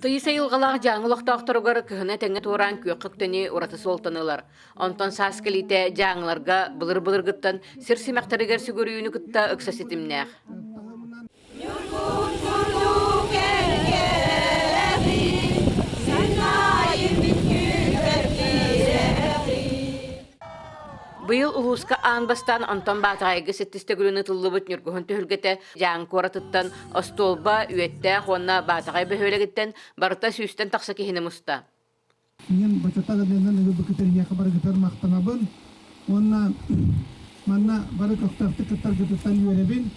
Тыйса йылғалақ жаңылықтақтырығыр кіхіне тәңе туыран көкіқтені ұраты солтанылар. Онтан саскелите жаңыларға бұлыр-бұлыр гыттан сірсімәқтерігер сүгірүйіні күтті үксасетімнәқ. Быйыл улуска анбастан онтон батагайга сеттистегүлүнү тыллыбыт нүргүхүн түһүлгете жаң коратыттан остолба үетте хонна батагай бөһөлегиттен барыта сүүстен такса кихини муста. Мен бачатага менен быкытерге хабар гытар мактанабын. Онна манна бары коктакты кытар гытан юребин.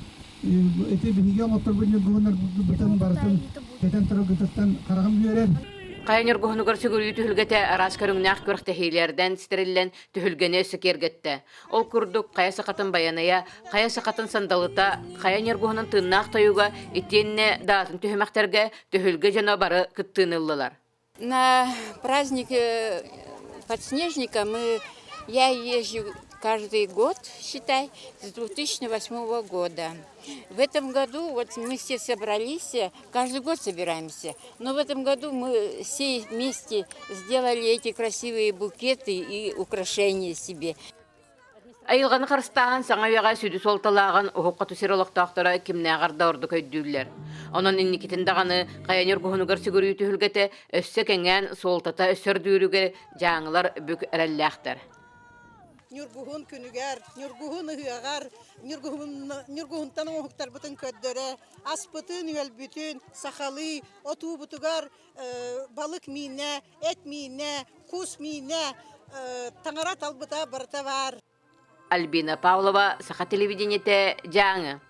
Эте биге мотор бүнө гонар бутан бартын кетен тарап гытан карагым юрен. Кайнер гохнугар сүгүрүү түһүлгете араскарыңнах көрөхтехилерден стериллен түһүлгене сөкергетте. Ол курдук кая сакатын баяная, кая сакатын сандалыта, кайнер гохнун тыннах тоюга итенне датын түһүмәхтерге түһүлге жана бары кыттыныллар. На праздник подснежника я езжу каждый год, считай, с 2008 года. В этом году вот мы все собрались, каждый год собираемся, но в этом году мы все вместе сделали эти красивые букеты и украшения себе. Айылганы карыстаан саңа сүдү солталаган ухукка тусирологтоктора кимнегарда орду көйдүллер. Онон инникитин даганы кайнер гохунугар сүгүрүү түһүлгете өссө кеңен солтата өссөрдүүрүгө жаңылар бүк эреллэхтер. Нюргуhun күнүгер, нюргуhun ыгар, нюргуhunтан оңуктар бутун көддөрө, аспытын өлбүтүн, сахалы, оту бутугар, балык мийне, эт мийне, кус мийне, таңара талбыта барта бар. Альбина Павлова, Саха телевидениете, жаңы.